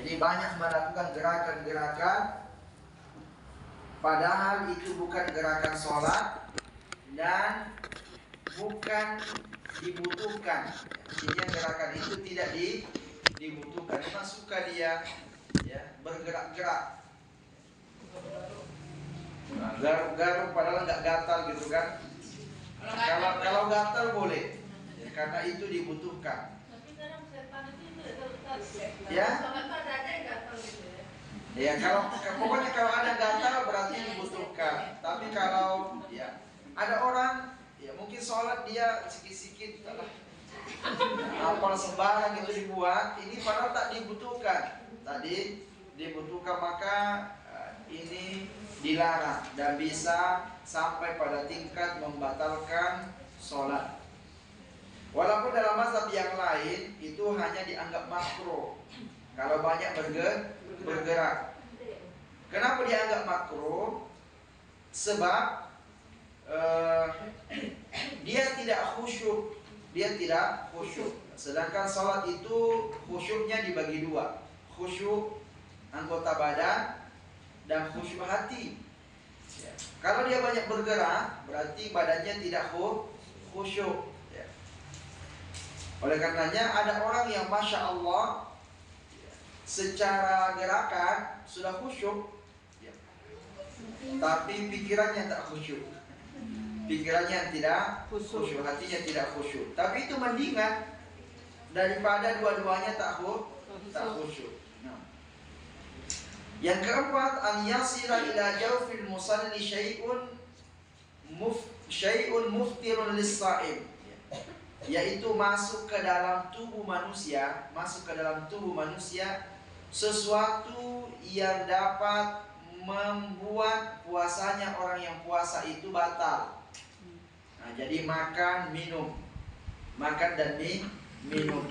Jadi banyak melakukan gerakan-gerakan padahal itu bukan gerakan sholat dan bukan dibutuhkan. Artinya gerakan itu tidak dibutuhkan. Cuma suka dia ya bergerak-gerak. Nah, garuk-garuk padahal nggak gatal gitu kan. Kalau gatal boleh ya, karena itu dibutuhkan. Ya. Ya kalau pokoknya kalau ada gatal berarti dibutuhkan. Tapi kalau ya ada orang ya mungkin sholat dia sikit-sikit apal sembarang itu dibuat, ini padahal tak dibutuhkan. Tadi dibutuhkan, maka ini dilarang dan bisa sampai pada tingkat membatalkan sholat. Walaupun dalam mazhab yang lain itu hanya dianggap makruh kalau banyak bergerak. Kenapa dianggap makruh? Sebab dia tidak khusyuk. Sedangkan sholat itu khusyuknya dibagi dua, khusyuk anggota badan dan khusyuk hati. Ya. Kalau dia banyak bergerak, berarti badannya tidak khusyuk. Ya. Oleh karenanya ada orang yang masya Allah secara gerakan sudah khusyuk, ya, tapi pikirannya tak khusyuk. Pikirannya tidak khusyuk, hatinya tidak khusyuk. Tapi itu mendingan daripada dua-duanya tak khusyuk. Nah. Yang keempat, an yasila ila jawfil musalli syai'un muftirun lis-sha'im, yaitu masuk ke dalam tubuh manusia, sesuatu yang dapat membuat puasanya orang yang puasa itu batal. Nah, jadi makan dan minum.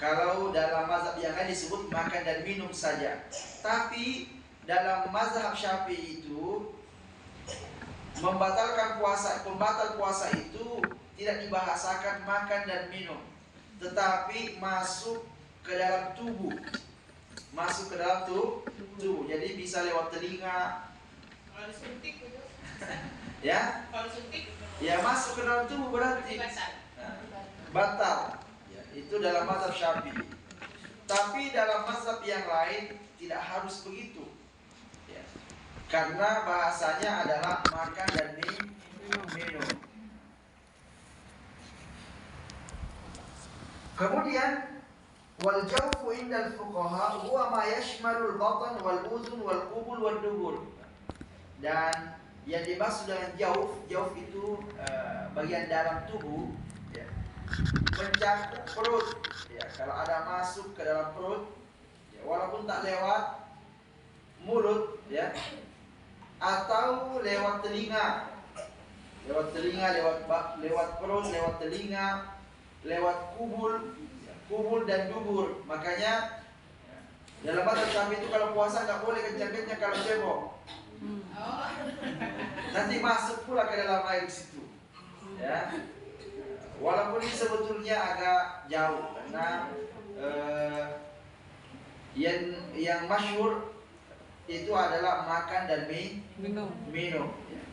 Kalau dalam mazhab yang lain disebut makan dan minum saja. Tapi dalam mazhab Syafi'i itu pembatal puasa itu tidak dibahasakan makan dan minum, tetapi masuk ke dalam tubuh. Jadi bisa lewat telinga. Kalau disuntik itu. Ya? Kalau disuntik. Ya, masuk ke dalam tubuh berarti batal. Ya, itu dalam mazhab Syafi'i. Tapi dalam mazhab yang lain tidak harus begitu. Ya. Karena bahasanya adalah makan dan minum. Kemudian wal jawfu indal fuqaha huwa ma yashmalul batan wal uzun wal qubul wal dubur. Dan yang dimaksud dengan jauf itu bagian dalam tubuh, ya, mencakup perut. Ya, kalau ada masuk ke dalam perut, ya, walaupun tak lewat mulut, ya, atau lewat telinga, lewat perut, lewat telinga, lewat kubul dan dubur. Makanya dalam mazhab Syafi'i itu kalau puasa nggak boleh kencang-kencang kalau cebok. Nanti masuk pula ke dalam air situ. Ya. Walaupun ini sebetulnya agak jauh karena yang masyhur itu adalah makan dan minum. Ya.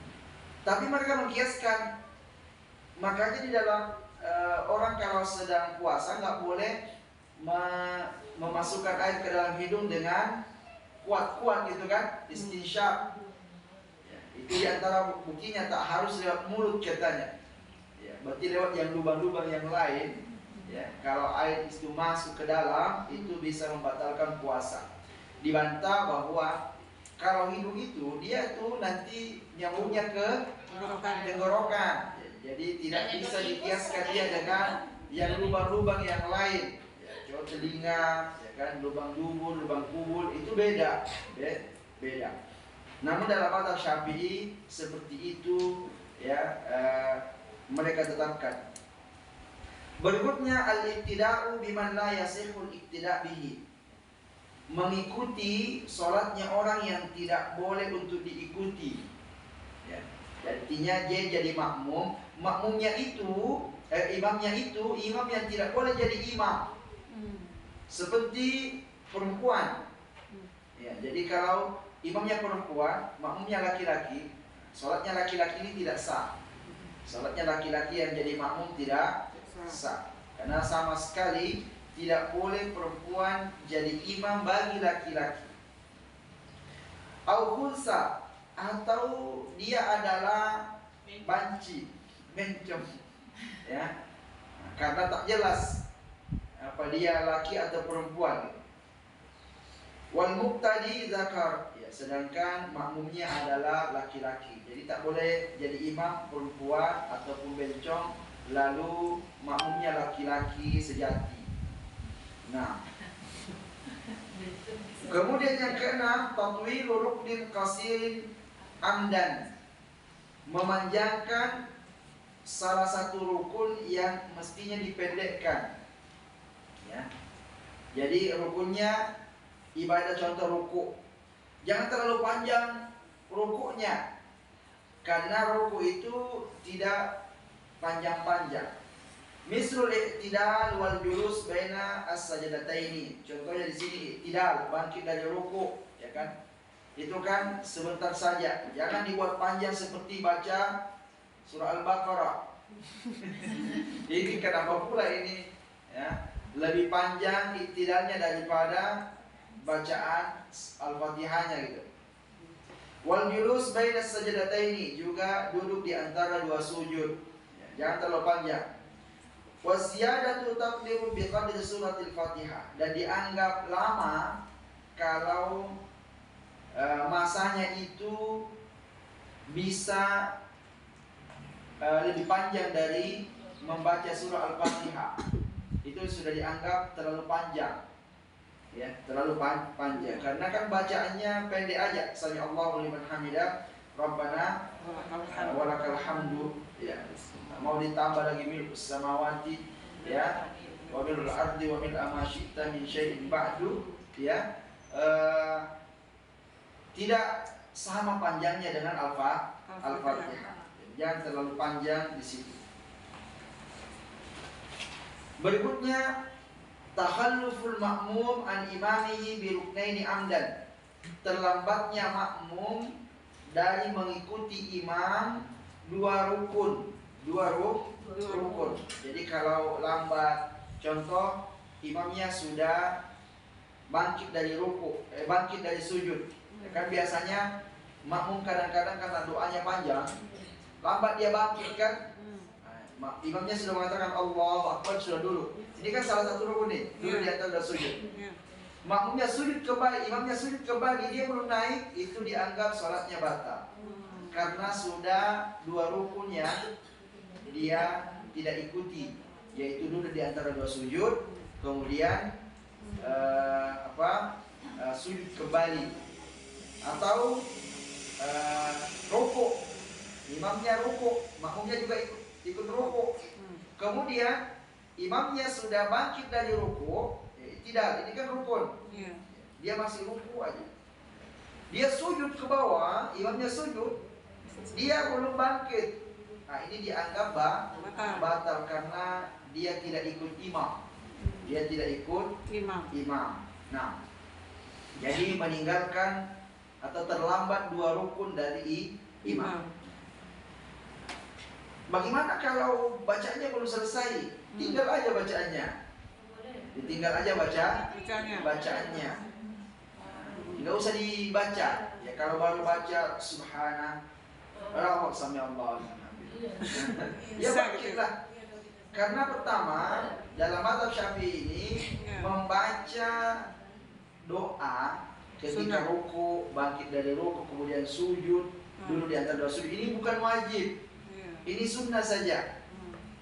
Tapi mereka mengkiaskan, makanya di dalam orang kalau sedang puasa nggak boleh memasukkan air ke dalam hidung dengan kuat-kuat gitu kan, istinsyaq. Ya, itu diantara buktinya tak harus lewat mulut katanya. Ya, berarti lewat yang lubang-lubang yang lain. Ya, kalau air itu masuk ke dalam itu bisa membatalkan puasa. Dibantah bahwa kalau hidung itu dia tuh nanti nyambungnya ke tenggorokan. Ya, jadi tidak bisa dikiaskan dia dengan yang lubang-lubang yang lain. Coba telinga, ya kan, lubang dubur, lubang kubul itu beda. Namun dalam mazhab Syafi'i seperti itu, ya, mereka tetapkan. Berikutnya al-iqtida'u biman la yasihul iqtida' bihi. Mengikuti sholatnya orang yang tidak boleh untuk diikuti. Ya. Artinya dia jadi makmum, imamnya itu imam yang tidak boleh jadi imam. Seperti perempuan. Ya, jadi kalau imamnya perempuan, makmumnya laki-laki, sholatnya laki-laki ini tidak sah. Sholatnya laki-laki yang jadi makmum tidak sah. Karena sama sekali tidak boleh perempuan jadi imam bagi laki-laki. Au khunsa, atau dia adalah banci, bencong, ya, karena tak jelas apa dia laki atau perempuan. Wal muqtadi zakar, ya, sedangkan makmumnya adalah laki-laki. Jadi tak boleh jadi imam perempuan ataupun bencong lalu makmumnya laki-laki sejati. Nah, kemudian yang keenam, tatwilu ruknin qasirin amdan, memanjangkan salah satu rukun yang mestinya dipendekkan. Ya. Jadi rukunnya ibadah contoh ruku, jangan terlalu panjang rukunya, karena ruku itu tidak panjang-panjang. Mislul i'tidal wal julus baina as-sajdataini. Contohnya di sini i'tidal, bangkit dari ruku, ya kan? Itu kan sebentar saja. Jangan dibuat panjang seperti baca surah Al-Baqarah. Ini kenapa pula ini? Ya, lebih panjang i'tidalnya daripada bacaan Al-Fatihahnya gitu. Wal julus baina as-sajdataini, juga duduk di antara dua sujud. Ya, jangan terlalu panjang. Wasiyadatu taqdiru biqadri suratil Fatihah, dan dianggap lama kalau masanya itu bisa lebih panjang dari membaca surah Al-Fatihah. Itu sudah dianggap terlalu panjang, ya, terlalu panjang. Karena kan bacaannya pendek aja. Sami Allahu liman hamidah, Rabbana walakal hamdu, ya. Mau ditambah lagi milk samawati, ya, wa milul ardi wa mil ma syi'ta min syai'in ba'du, ya. Tidak sama panjangnya dengan Al-Fatihah. Jangan terlalu panjang di situ. Berikutnya, takhalluful ma'mum an imamihi bi ruknaini amdan, terlambatnya makmum dari mengikuti imam dua rukun. Jadi kalau lambat, contoh imamnya sudah bangkit dari ruku, bangkit dari sujud. Ya kan biasanya makmum kadang-kadang karena doanya panjang, lambat dia bangkit kan. Nah, imamnya sudah mengatakan Allahu Akbar sudah dulu. Ini kan salah satu rukun nih, dulu di atas sudah sujud. Makmumnya sujud kembali, imamnya sujud kembali, dia belum naik, itu dianggap sholatnya batal. Karena sudah dua rukunnya dia tidak ikuti, yaitu dulu di antara dua sujud, kemudian sujud kembali, atau rukuk, imamnya rukuk, makmumnya juga ikut rukuk, kemudian imamnya sudah bangkit dari rukuk, tidak, ini kan rukun, dia masih rukuk aja, dia sujud ke bawah, imamnya sujud, dia belum bangkit. Nah, ini dianggap batal karena dia tidak ikut imam. Dia tidak ikut imam. Nah, jadi meninggalkan atau terlambat dua rukun dari imam. Bagaimana kalau bacanya belum selesai? Tinggal aja bacaannya. Ditinggal aja bacaannya. Enggak usah dibaca. Ya kalau baru baca subhana Allahu sami Allah. Ya bangkitlah. Karena pertama dalam mazhab Syafi'i ini membaca doa ketika ruku, bangkit dari ruku, kemudian sujud, dulu di antara dua sujud, ini bukan wajib. Ini sunnah saja.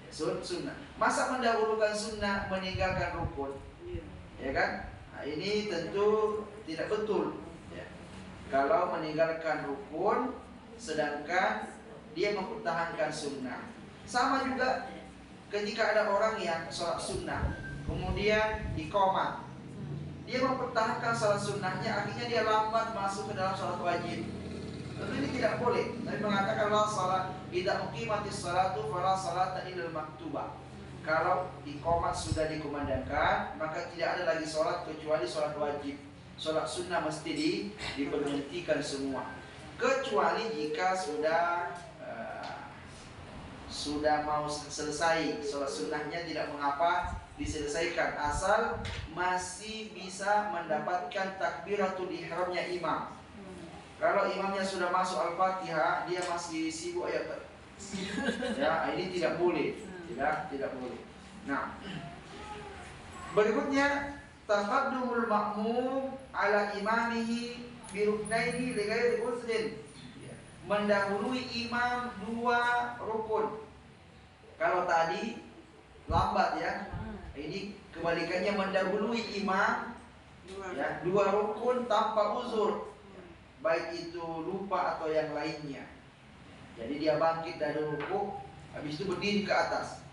Sunnah. Masa mendahulukan sunnah meninggalkan rukun? Ya kan? Nah, ini tentu tidak betul. Ya. Kalau meninggalkan rukun sedangkan dia mempertahankan sunnah. Sama juga ketika ada orang yang sholat sunnah kemudian iqamah, dia mempertahankan sholat sunnahnya, akhirnya dia lambat masuk ke dalam sholat wajib. Tentu ini tidak boleh. Nabi mengatakan la salat idza uqimatis salatu fala salata illal maktubah. Kalau iqamat sudah dikumandangkan, maka tidak ada lagi sholat kecuali sholat wajib. Sholat sunnah mesti diberhentikan semua. Kecuali jika sudah mau selesai sholat sunnahnya, tidak mengapa diselesaikan asal masih bisa mendapatkan takbiratul ihramnya imam. Kalau imamnya sudah masuk Al-Fatihah, dia masih sibuk ayat, ya ini tidak boleh, tidak boleh. Nah, berikutnya taqaddumul ma'mum ala imamihi bi ruknaini li ghairi uzrin. Mendahului imam 2 rukun. Kalau tadi lambat ya, ini kebalikannya mendahului imam ya 2 rukun tanpa uzur, baik itu lupa atau yang lainnya. Jadi dia bangkit dari rukuk, habis itu berdiri ke atas.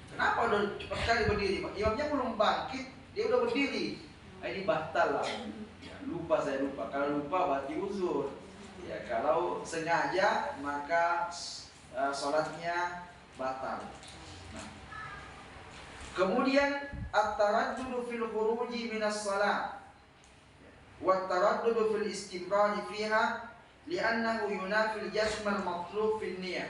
Kenapa udah cepat sekali berdiri? Imamnya belum bangkit, dia udah berdiri. Nah, ini batal lah. Ya, saya lupa. Kalau lupa berarti uzur. Ya, kalau sengaja maka sholatnya batal. Nah. Kemudian at-taraddudu fil khuruji minas shalah wa at-taraddudu fil istimrari fiha li'annahu yunafil jazm al-matlub fil niyah,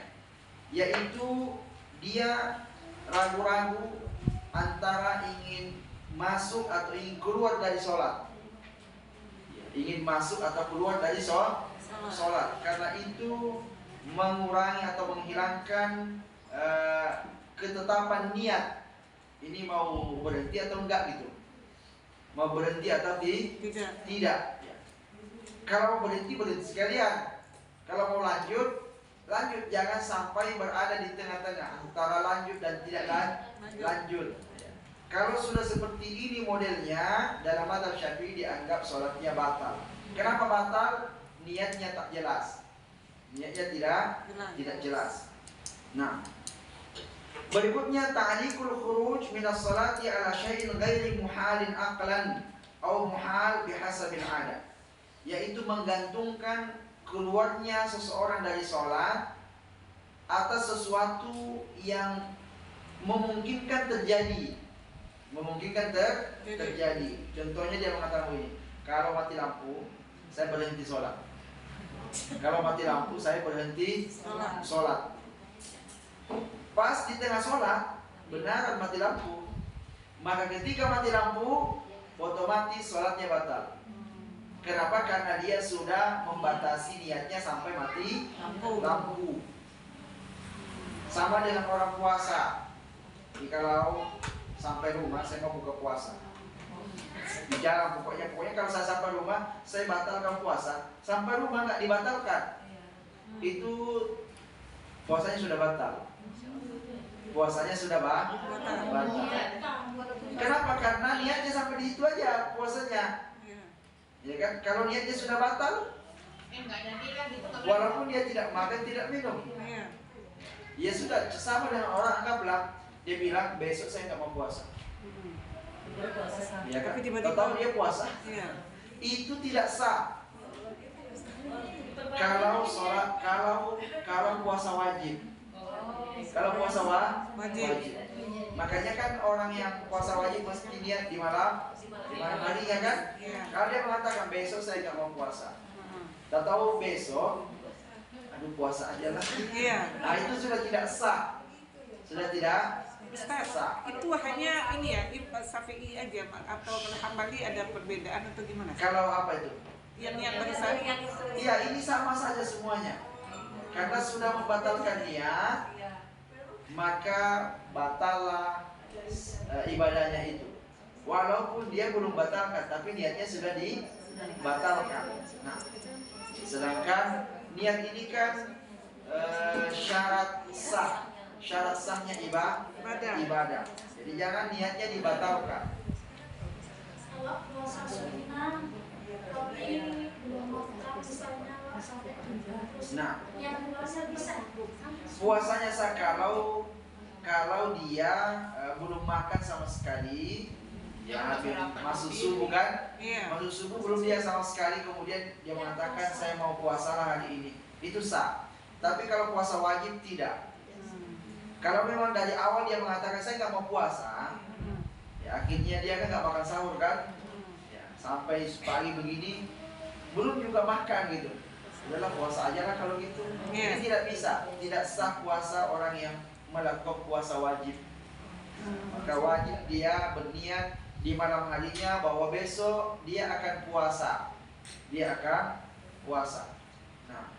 yaitu dia ragu-ragu antara ingin masuk atau ingin keluar dari sholat. Ingin masuk atau keluar dari sholat, karena itu mengurangi atau menghilangkan ketetapan niat. Ini mau berhenti atau enggak gitu, mau berhenti atau tidak. Ya. Kalau mau berhenti sekalian, kalau mau lanjut, jangan sampai berada di tengah-tengah antara lanjut dan tidak lanjut. Kalau sudah seperti ini modelnya, dalam mazhab Syafi'i dianggap sholatnya batal. Kenapa batal? Niatnya tak jelas. Niatnya tidak jelas. Nah, berikutnya ta'liqul khuruj minas salati ala syai'in ghairi muhalin aqlan atau muhal bihasabil 'adah, yaitu menggantungkan keluarnya seseorang dari sholat atas sesuatu yang memungkinkan terjadi. Contohnya dia mengatakan begini, kalau mati lampu saya berhenti sholat. Kalau mati lampu saya berhenti sholat. Pas di tengah sholat benar mati lampu, maka ketika mati lampu otomatis sholatnya batal. Kenapa? Karena dia sudah membatasi niatnya sampai mati lampu. Sama dengan orang puasa. Jadi kalau sampai rumah saya mau buka puasa, di jalan pokoknya kalau saya sampai rumah saya batalkan puasa. Sampai rumah nggak dibatalkan, itu puasanya sudah batal. Puasanya sudah batal. Kenapa? Karena niatnya sampai di situ aja puasanya. Ya kan? Kalau niatnya sudah batal, walaupun dia tidak makan, tidak minum, ya sudah. Sama dengan orang anggaplah dia bilang besok saya nggak mau puasa. Ya kan? Tahu dia puasa, itu tidak sah. Kalau sholat, kalau puasa wajib. Kalau puasa wajib. Makanya kan orang yang puasa wajib mesti niat di malam harinya kan. Kalau dia mengatakan besok saya nggak mau puasa, tahu besok, aduh puasa aja lah. Nah itu sudah tidak sah, sudah tidak sah. Itu hanya ini ya, Syafi'i aja atau kalau Hambali ada perbedaan atau gimana? Kalau apa itu? Yang bersari. Iya, ini sama saja semuanya. Karena sudah membatalkan niat, maka batallah ibadahnya itu. Walaupun dia belum batalkan, tapi niatnya sudah dibatalkan. Nah, sedangkan niat ini kan syarat sahnya ibadah. Jadi jangan niatnya dibatalkan. Kalau puasa sunnah tapi belum makan misalnya sampai 3 Nah, yang puasa bisa. Puasanya sah kalau dia belum makan sama sekali. Ya, masuk subuh kan? Masuk subuh belum dia sama sekali, kemudian dia mengatakan saya mau puasa lah hari ini. Itu sah. Tapi kalau puasa wajib tidak. Kalau memang dari awal dia mengatakan saya nggak mau puasa, ya akhirnya dia kan nggak makan sahur kan, ya, sampai pagi begini belum juga makan gitu. Udahlah puasa aja lah kalau gitu. Ini tidak bisa, tidak sah puasa orang yang melakukan puasa wajib. Maka wajib dia berniat di malam harinya bahwa besok dia akan puasa. Dia akan puasa. Nah,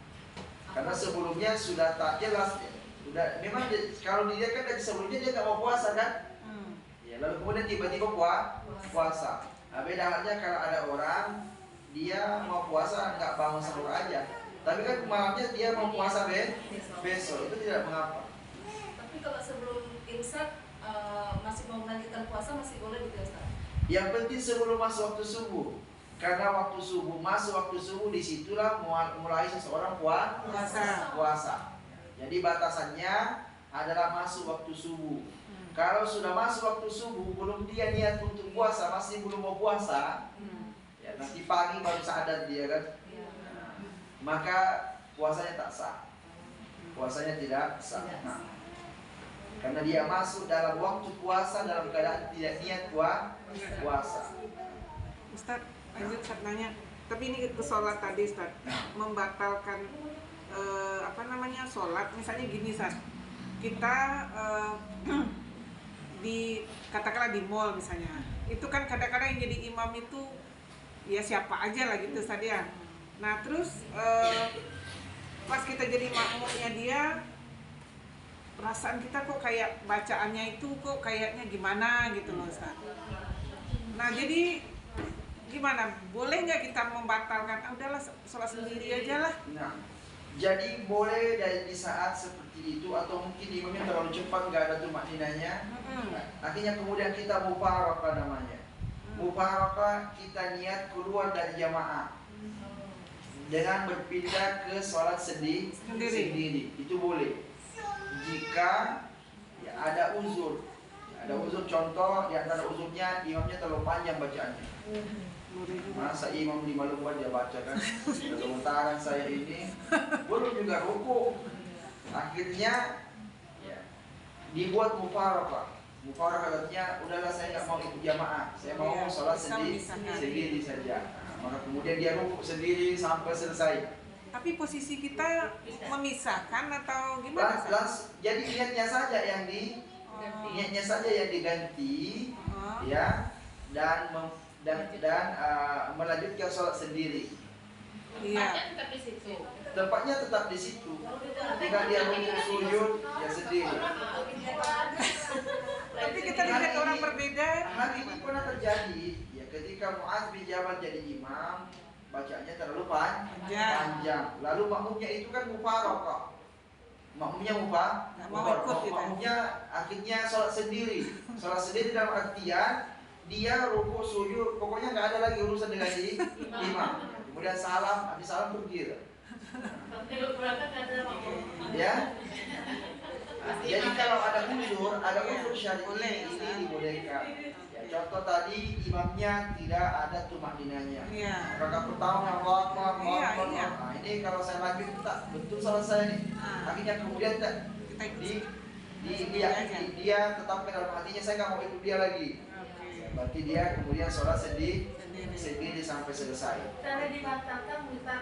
karena sebelumnya sudah tak jelas, sudah memang kalau dia kan dari sebelumnya dia nggak mau puasa kan? Ya, lalu kemudian tiba-tiba puasa. Nah, beda halnya kalau ada orang dia mau puasa nggak bangun sahur aja, tapi kan malamnya dia mau puasa besok, itu tidak mengapa. Tapi kalau sebelum imsak masih mau melanjutkan puasa masih boleh gitu Ustaz? Yang penting sebelum masuk waktu subuh, karena waktu subuh masuk waktu subuh disitulah mulai seseorang puasa. Jadi batasannya adalah masuk waktu subuh. Kalau sudah masuk waktu subuh belum dia niat untuk puasa, masih belum mau puasa, ya nanti pagi baru sadar dia kan, maka puasanya tak sah, puasanya tidak sah. Nah, karena dia masuk dalam waktu puasa dalam keadaan tidak niat puasa. Ustaz, lanjut Ustaz nanya. Tapi ini ke sholat tadi Ustaz, membatalkan sholat. Misalnya gini Ustaz, kita katakanlah di mall misalnya, itu kan kadang-kadang yang jadi imam itu ya siapa aja lah gitu Ustaz ya. Nah terus pas kita jadi makmumnya dia, perasaan kita kok kayak bacaannya itu kok kayaknya gimana gitu loh Ustaz. Nah jadi gimana? Boleh nggak kita membatalkan? Udahlah sholat sendiri aja lah. Nah, jadi boleh di saat seperti itu, atau mungkin imamnya terlalu cepat nggak ada tumakninanya. Akhirnya kemudian kita mufarakah namanya. Mufarakah, kita niat keluar dari jamaah dengan berpindah ke sholat sendiri. Itu boleh. Jika ya, ada uzur, contoh di antara uzurnya imamnya terlalu panjang bacaannya. Masa imam di malam dia baca kan, sementara saya ini belum juga ruku. Akhirnya ya, dibuat mufarakah. Mufarakah artinya udahlah saya nggak mau ikut jamaah, saya mau sholat sendiri saja. Nah, maka kemudian dia ruku sendiri sampai selesai. Tapi posisi kita memisahkan atau gimana? Jadi niatnya saja yang diganti, ya, dan melanjutkan sholat sendiri. Iya. Tempatnya tetap di situ. Ketika dia rukuk sujud, ya sendiri. Tapi kita lihat orang berbeda. Hal ini pernah terjadi, ya, ketika Mu'adz bin Jabal jadi imam, bacanya terlalu panjang. Lalu makmumnya itu kan mufarakah. Makmumnya makmumnya akhirnya sholat sendiri. Sholat sendiri dalam artian dia rukuk sujud, pokoknya nggak ada lagi urusan dengan imam. Kemudian salam, habis salam pergi. Ya. Jadi kalau ada unsur syar'i ini dibolehkan. Ya, contoh tadi imamnya tidak ada tumakninanya. Rakaat pertama Allah Akbar. Nah, ini kalau saya lanjut tak betul salah saya nih. Akhirnya kemudian dia tetapkan dalam hatinya saya nggak mau ikut dia lagi. Berarti dia kemudian sholat sendiri sampai selesai. Karena dibatalkan kita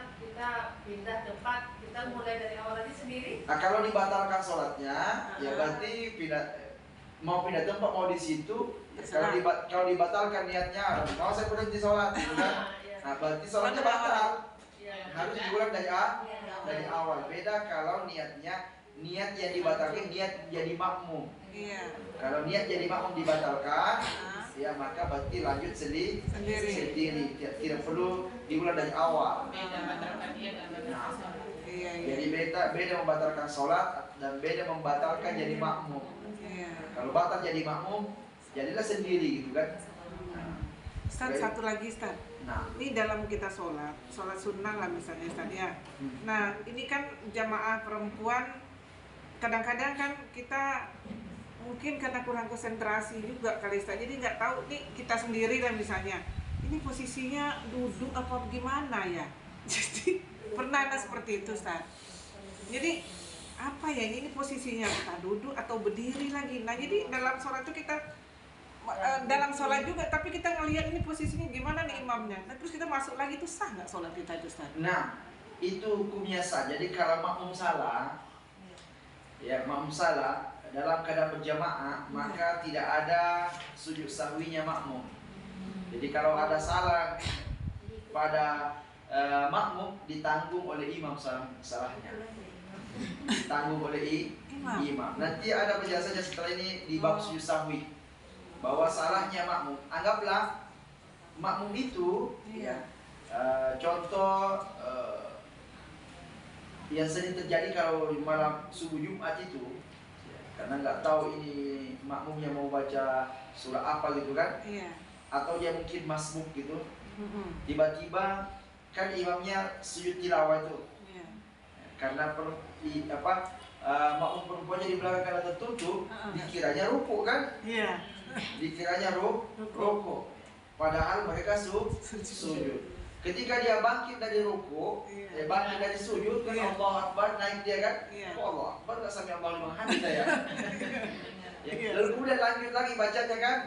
pindah tempat, kita mulai dari awal lagi sendiri. Nah, kalau dibatalkan sholatnya, ya berarti mau pindah tempat mau di situ. Kalau dibatalkan niatnya, mau saya berhenti sholat, gitu kan? Nah, berarti sholatnya batal. Harus diulang dari awal. Beda kalau niat yang dibatalkan niat jadi makmum. Kalau niat jadi makmum dibatalkan, ya maka berarti lanjut sendiri. Tidak perlu diulang dari awal. Jadi beda membatalkan sholat dan beda membatalkan jadi makmum. Kalau batal jadi makmum, jadilah sendiri gitu kan. Ustaz, satu lagi Ustaz. Ini dalam kita sholat sunnah lah misalnya Ustaz ya. Nah ini kan jamaah perempuan, kadang-kadang kan kita mungkin karena kurang konsentrasi juga kali Ustaz, jadi nggak tahu nih kita sendiri lah misalnya, ini posisinya duduk apa gimana ya. Jadi pernah ada seperti itu Ustaz. Jadi apa ya ini posisinya, kita duduk atau berdiri lagi. Nah jadi dalam sholat itu kita dalam sholat juga, tapi kita ngelihat ini posisinya gimana nih imamnya. Nah terus kita masuk lagi, itu sah nggak sholat kita itu, Ustaz? Nah, itu hukumnya sah. Jadi kalau makmum salah, ya makmum salah dalam keadaan berjamaah, maka tidak ada sujud sahwinya makmum. Jadi kalau ada salah pada makmum, ditanggung oleh imam salahnya. Ditanggung oleh imam. Nanti ada penjelasannya setelah ini di bab sujud sahwi, bahwa salahnya makmum. Anggaplah makmum itu contoh yang sering terjadi kalau malam subuh Jumat itu, karena nggak tahu ini makmumnya mau baca surah apa gitu kan, atau dia mungkin masbuk gitu, tiba-tiba kan imamnya sujud tilawah itu, karena makmum perempuannya di belakang karena tertutup, dikiranya rukuk kan, dikiranya rukuk, padahal mereka sujud. Ketika dia bangkit dari rukuk, bangkit dari sujud, kan Allah Akbar, naik dia kan, Allah Akbar, nggak sampai Allah liman hamidah ya. Lalu kemudian lanjut lagi bacanya kan,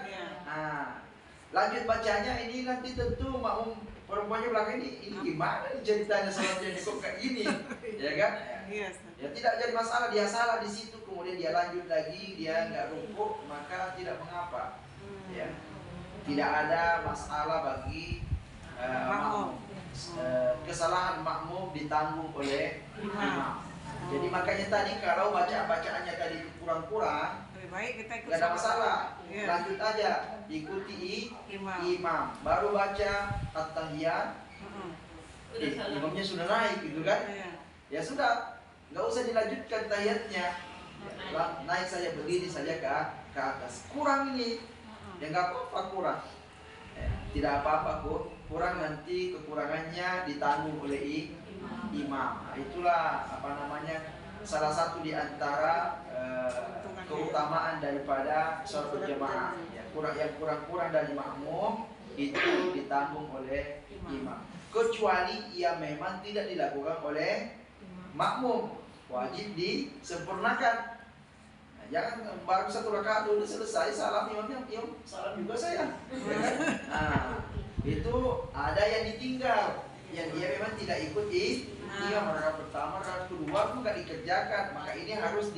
lanjut bacanya ini nanti tentu makmum perempuannya belakang ini gimana nih ceritanya salatnya kok kayak gini, ya kan? Ya tidak jadi masalah, dia salah di situ, kemudian dia lanjut lagi, dia nggak rukuk, maka tidak mengapa, ya. Tidak ada masalah bagi makmum. Kesalahan makmum ditanggung oleh imam. Jadi makanya tadi kalau bacaannya tadi kurang-kurang, lebih baik kita ikut, nggak ada masalah, lanjut aja ikuti imam. Baru baca at-tahiyat, imamnya sudah naik gitu kan, ya sudah, nggak usah dilanjutkan tahiyatnya, naik saja, berdiri saja ke atas. Kurang ini, ya nggak apa-apa kurang, tidak apa-apa kurang, nanti kekurangannya ditanggung oleh imam. Nah, itulah salah satu di antara keutamaan daripada sholat berjamaah. Yang kurang-kurang dari makmum itu ditanggung oleh imam. Kecuali ia memang tidak dilakukan oleh makmum, wajib disempurnakan. Nah, jangan baru satu rakaat dulu selesai salam imamnya, salam juga saya. Nah, itu ada yang ditinggal, yang dia memang tidak ikut imam, rakaat pertama, rakaat kedua itu nggak dikerjakan, maka ini harus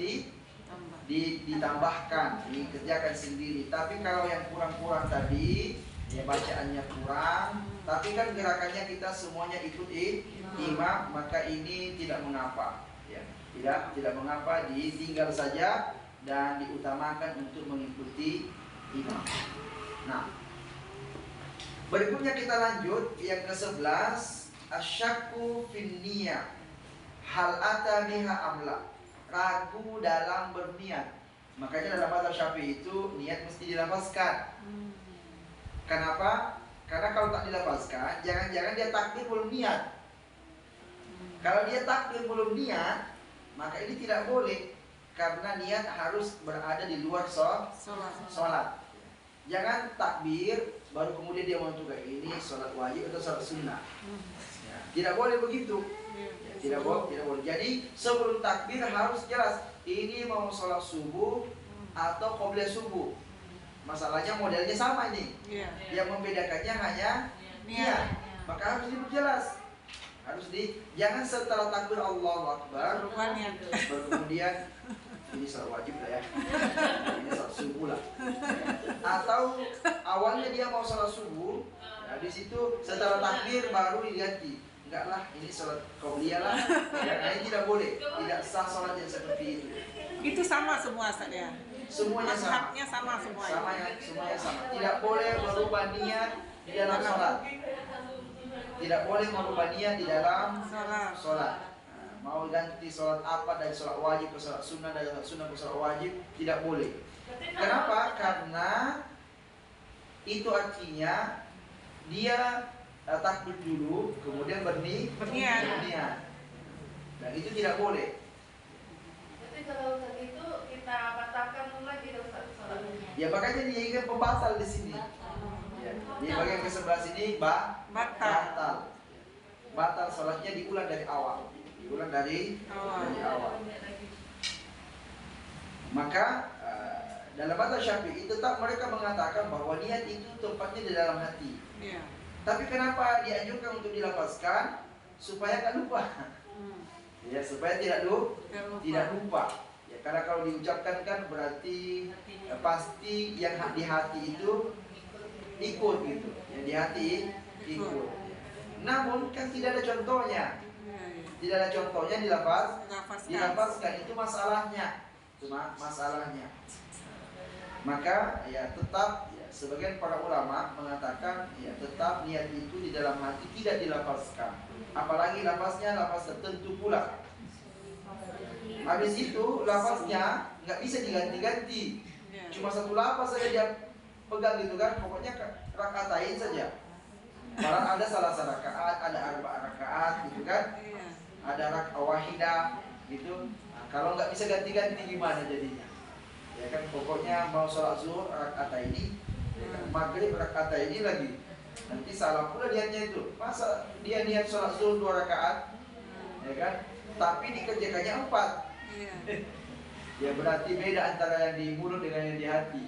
ditambahkan, dikerjakan sendiri. Tapi kalau yang kurang-kurang tadi, ya bacaannya kurang, tapi kan gerakannya kita semuanya ikut imam, maka ini tidak mengapa, ya. Tidak mengapa, ditinggal saja dan diutamakan untuk mengikuti imam. Nah, berikutnya kita lanjut yang ke-11, asyakku fin niyah, hal ata biha amla, ragu dalam berniat. Makanya dalam mazhab Syafi'i itu niat mesti dilafazkan. Kenapa? Karena kalau tak dilafazkan, jangan-jangan dia takbir belum niat. Kalau dia takbir belum niat, maka ini tidak boleh, karena niat harus berada di luar sholat. Jangan takbir baru kemudian dia menentukan ini sholat wajib atau sholat sunnah. Tidak boleh begitu. Tidak boleh. Jadi sebelum takbir harus jelas ini mau sholat subuh atau qobliyah subuh. Masalahnya modelnya sama ini. Yang membedakannya hanya niat. Maka harus diperjelas. Jangan setelah takbir Allahu Akbar baru kemudian ini sholat wajib lah ya, ini sholat subuh lah. Atau awalnya dia mau sholat subuh, di situ setelah takbir baru diganti. Enggak lah, ini sholat qobliyah lah. Ya, ini tidak boleh, tidak sah sholat yang seperti itu. Itu sama semua, Ustaz ya? Semuanya sama. Sama semuanya. Semuanya sama. Tidak boleh merubah niat di dalam sholat. Tidak boleh merubah niat di dalam sholat. Mau ganti sholat apa dari sholat wajib ke sholat sunnah, dari sholat sunnah ke sholat wajib, tidak boleh. Kenapa? Karena itu artinya dia takbir dulu, kemudian berniat. Dan itu tidak boleh. Jadi kalau itu kita batalkan lagi dong sholatnya. Ya makanya dia ingin pembatal di sini. Ya, di bagian ke-11 ini batal sholatnya, diulang dari awal. Dari awal. Maka dalam mazhab Syafi'i tetap mereka mengatakan bahwa niat itu tempatnya di dalam hati. Iya. Tapi kenapa dianjurkan untuk dilafazkan? Supaya tak lupa. Ya, supaya tidak lupa. Ya, karena kalau diucapkan kan berarti pasti yang di hati itu ikut gitu. Yang di hati ikut. Namun kan tidak ada contohnya. Tidak ada contohnya dilafazkan, itu masalahnya. Cuma masalahnya. Maka ya tetap ya, sebagian para ulama mengatakan ya tetap niat itu di dalam hati tidak dilafazkan. Apalagi lafaznya lafaz tertentu pula. Habis itu lafaznya nggak bisa diganti-ganti. Cuma satu lafaz saja dia pegang gitu kan. Pokoknya rakaatain saja. Malah ada salah rakaat, ada arba rakaat gitu kan. Ada rakaat wahidah gitu. Nah, kalau nggak bisa ganti-ganti gimana jadinya? Ya kan pokoknya mau sholat zuhur rakaat ini, ya kan, maghrib rakaat ini lagi. Nanti salah pula niatnya itu. Masa dia niat sholat zuhur 2 rakaat, ya kan? Tapi dikerjakannya 4. Ya berarti beda antara yang di mulut dengan yang di hati.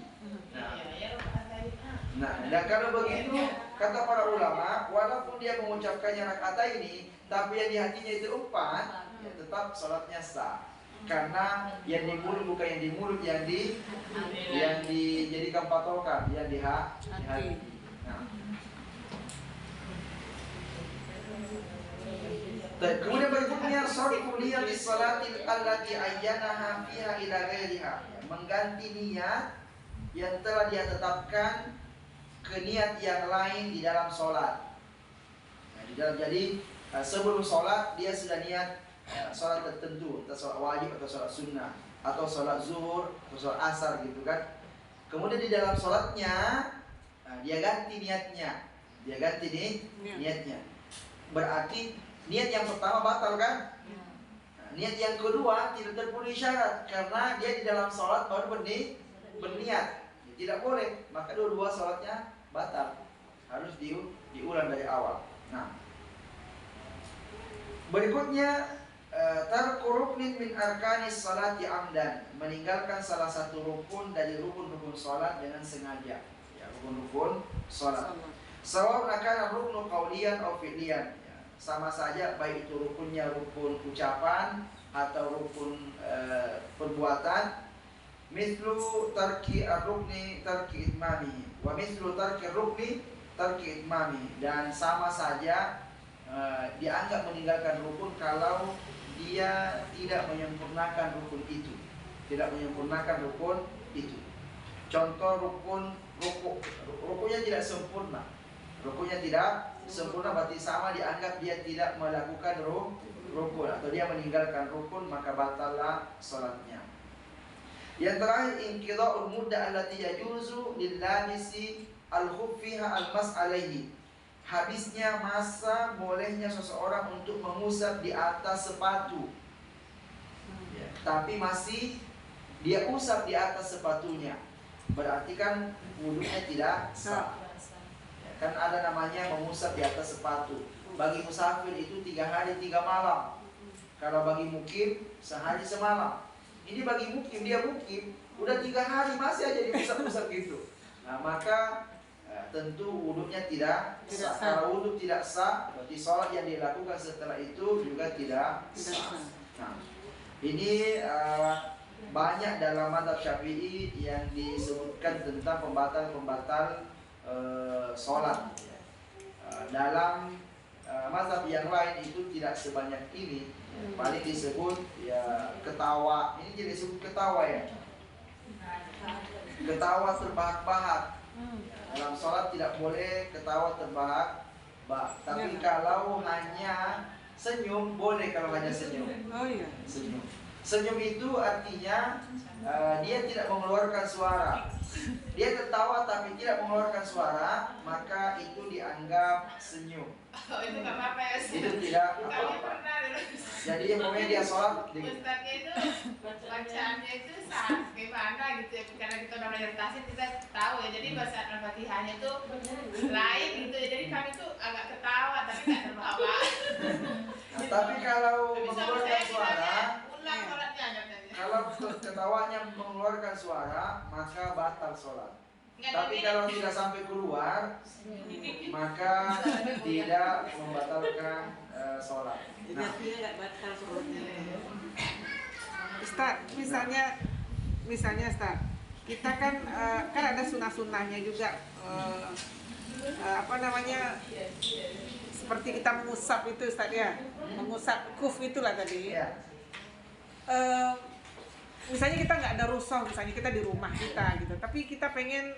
Nah, dan kalau begitu kata para ulama, walaupun dia mengucapkannya rakaat ini, tapi yang di hatinya itu 4, ya tetap sholatnya sah. Karena yang di mulut bukan yang di mulut, yang dijadikan patokan, yang di hati. Nah. Kemudian berikutnya sarfu niyatis salatil allati ayyanaha fiha ila ghairiha, mengganti niat yang telah dia tetapkan ke niat yang lain di dalam sholat. Nah, jadi sebelum sholat dia sudah niat sholat tertentu, entah sholat wajib atau sholat sunnah, atau sholat zuhur atau sholat asar gitu kan. Kemudian di dalam sholatnya dia ganti niatnya, niatnya. Berarti niat yang pertama batal kan? Nah, niat yang kedua tidak terpenuhi syarat karena dia di dalam sholat baru berniat. Tidak boleh, maka dua-dua sholatnya batal. Harus diulang dari awal. Nah, berikutnya tarku ruknin min arkanis salati amdan, meninggalkan salah satu rukun dari rukun-rukun salat dengan sengaja. Ya, rukun-rukun salat. Sawaun akana ruknu qauliyan aw fi'liyan. Ya, sama saja baik itu rukunnya rukun ucapan atau rukun perbuatan. Mithlu tarki ar-rukni tarki itmami wa mithlu tarki ar-rukni tarki itmami, dan sama saja dianggap meninggalkan rukun kalau dia tidak menyempurnakan rukun itu. Contoh rukunnya tidak sempurna. Berarti sama dianggap dia tidak melakukan rukun atau dia meninggalkan rukun, maka batallah salatnya. Yang terakhir inqidha'ul muddah allati yajuzu lil lamisi al-khuffiha al-mas alaihi, habisnya masa bolehnya seseorang untuk mengusap di atas sepatu, ya, tapi masih dia usap di atas sepatunya, berarti kan wudunya tidak sah. Ya, kan ada namanya mengusap di atas sepatu. Bagi musafir itu 3 hari 3 malam. Kalau bagi mukim sehari semalam. Ini bagi mukim, dia mukim udah 3 hari masih aja diusap-usap gitu. Nah, maka tentu wudhunya tidak sah. Kalau wudhu tidak sah, berarti sholat yang dilakukan setelah itu juga tidak sah. Nah, ini banyak dalam mazhab Syafi'i yang disebutkan tentang pembatal sholat. Dalam mazhab yang lain itu tidak sebanyak ini. Paling disebut ya ketawa. Ini jadi disebut ketawa ya. Ketawa terbahak-bahak. Dalam sholat tidak boleh ketawa terbahak-bahak. Tapi kalau hanya senyum boleh, kalau hanya senyum. Oh iya. Senyum itu artinya dia tidak mengeluarkan suara. Dia tertawa tapi tidak mengeluarkan suara, maka itu dianggap senyum. Oh, itu nggak apa-apa ya? Itu tidak apa-apa. Jadi pokoknya dia sholat. Ustaznya itu bacaannya itu gimana gitu ya? Karena kita udah belajar tahsin kita tahu ya. Jadi bahasa Al-Fatihahnya itu lain gitu ya. Jadi kami tuh agak ketawa tapi nggak terbawa. Nah, tapi kalau mengeluarkan suara, ulang sholatnya. kalau ketawa awaknya mengeluarkan suara, maka batal sholat. Tapi kalau tidak sampai keluar, maka tidak membatalkan sholat. Nah, Ustaz, misalnya Ustaz, kita kan ada sunnah-sunnahnya juga, apa namanya, seperti kita mengusap itu Ustaz ya, mengusap kuf itulah tadi. ya. Misalnya kita nggak ada rusuh, misalnya kita di rumah kita gitu, tapi kita pengen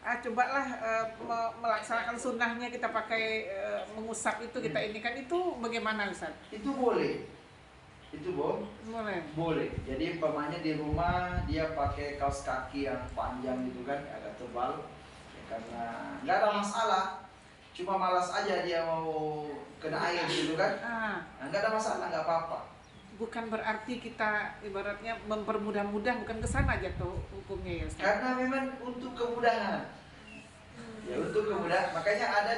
cobalah melaksanakan sunnahnya, kita pakai mengusap itu, kita ini kan, itu bagaimana Ustaz? Itu boleh. Itu Boleh. boleh. Jadi umpamanya di rumah dia pakai kaos kaki yang panjang gitu kan, agak tebal. Ya, karena nggak ada masalah. Cuma malas aja dia mau kena air gitu kan. Nah, nggak ada masalah, nggak apa-apa. Bukan berarti kita ibaratnya mempermudah-mudah, bukan kesana aja tuh hukumnya ya Ustaz? Karena memang untuk kemudahan. Ya, untuk kemudahan. Makanya ada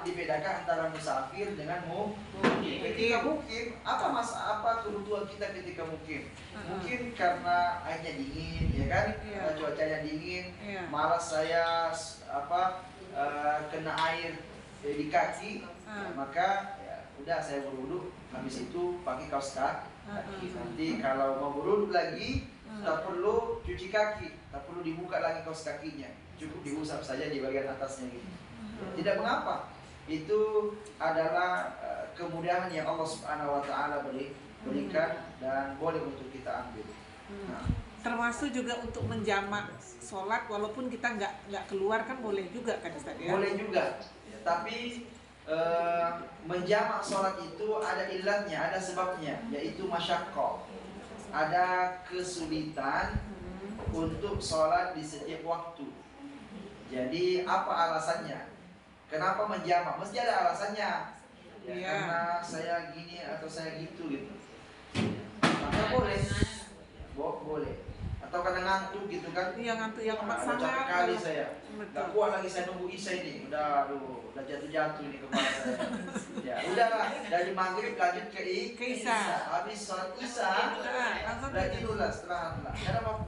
dibedakan antara musafir dengan mukim. Ketika mukim, apa kebutuhan kita ketika mukim? Mungkin karena airnya dingin, ya kan? Iya. Cuacanya dingin, Iya. malas saya kena air di kaki, ya, maka ya, udah saya berwudu, habis itu pakai kaos kaki. Nanti kalau mau berwudu lagi, tak perlu cuci kaki, tak perlu dibuka lagi kaos kakinya, cukup diusap saja di bagian atasnya gitu. Tidak mengapa, itu adalah kemudahan yang Allah Subhanahu Wa Taala berikan dan boleh untuk kita ambil. Nah, Termasuk juga untuk menjamak sholat walaupun kita nggak keluar kan boleh juga kan Ustaz ya? boleh juga, tapi menjamak sholat itu ada ilatnya, ada sebabnya, yaitu masyaqqah. Ada kesulitan untuk sholat di setiap waktu. Jadi apa alasannya? Kenapa menjamak? Mesti ada alasannya. Ya, Iya. karena saya gini atau saya gitu. Maka boleh. Boleh. Atau karena ngantuk gitu kan? Iya, ngantuk yang amat Udah capek sangat. kali saya. Betul. Gak kuat lagi saya nunggu isya ini. Udah jatuh-jatuh ini kepala saya. Ya, udahlah dari maghrib lanjut ke Isya. Habis sholat isya, Langsung udah tidurlah, istirahatlah.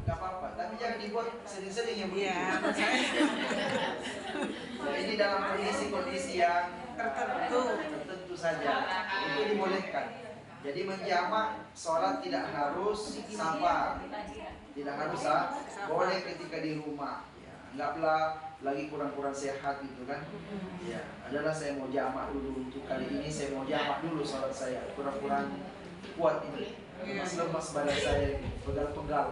Gak apa-apa. Tapi jangan dibuat sering-sering yang begitu. Iya, misalnya Ya, ini dalam kondisi-kondisi yang tertentu saja. Itu dibolehkan. Jadi menjamak sholat tidak harus safar, tidak harus boleh ketika di rumah. Ya, anggaplah lagi kurang-kurang sehat gitu kan. Ya, adalah saya mau jamak dulu untuk kali ini, saya mau jamak dulu sholat saya, kurang-kurang kuat ini, lemas badan saya ini, pegal-pegal.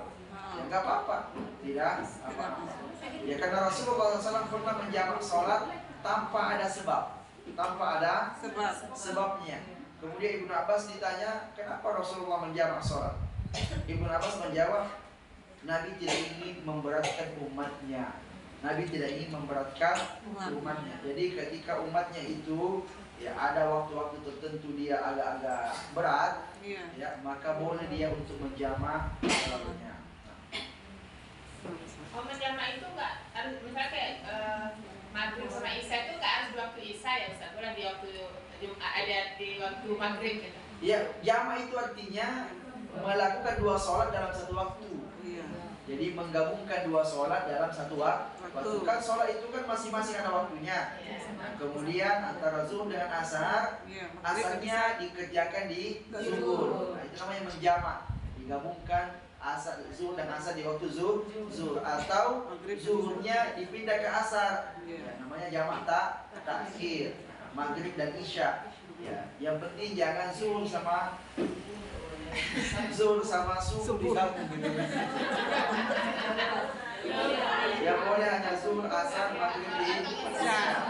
Ya nggak apa-apa, tidak apa-apa. Ya karena Rasulullah SAW pernah menjamak sholat tanpa ada sebab, tanpa ada sebabnya. Kemudian Ibnu Abbas ditanya, kenapa Rasulullah menjamak sholat? Ibnu Abbas menjawab, Nabi tidak ingin memberatkan umatnya. Nabi tidak ingin memberatkan umatnya. Jadi ketika umatnya itu ya ada waktu-waktu tertentu dia agak-agak berat, ya maka boleh dia untuk menjamak sholatnya. Oh, menjamak itu nggak harus, misalnya kayak maghrib sama isya itu nggak harus di waktu isya ya Ustaz? Boleh di waktu ada di waktu maghrib gitu? Ya, jamak itu artinya melakukan dua sholat dalam satu waktu. Jadi menggabungkan dua sholat dalam satu waktu. Kan sholat itu kan masing-masing ada waktunya. Nah, kemudian antara zuhur dengan asar, asarnya dikerjakan di zuhur. Nah, itu namanya menjamak. Digabungkan asar, zuhur dan asar di waktu zuhur, atau zuhurnya dipindah ke asar. Ya, namanya jamak takhir. Maghrib dan isya. Ya, yang penting jangan zuhur sama subuh digabung gitu. Ya boleh hanya zuhur, asar, maghrib di isya.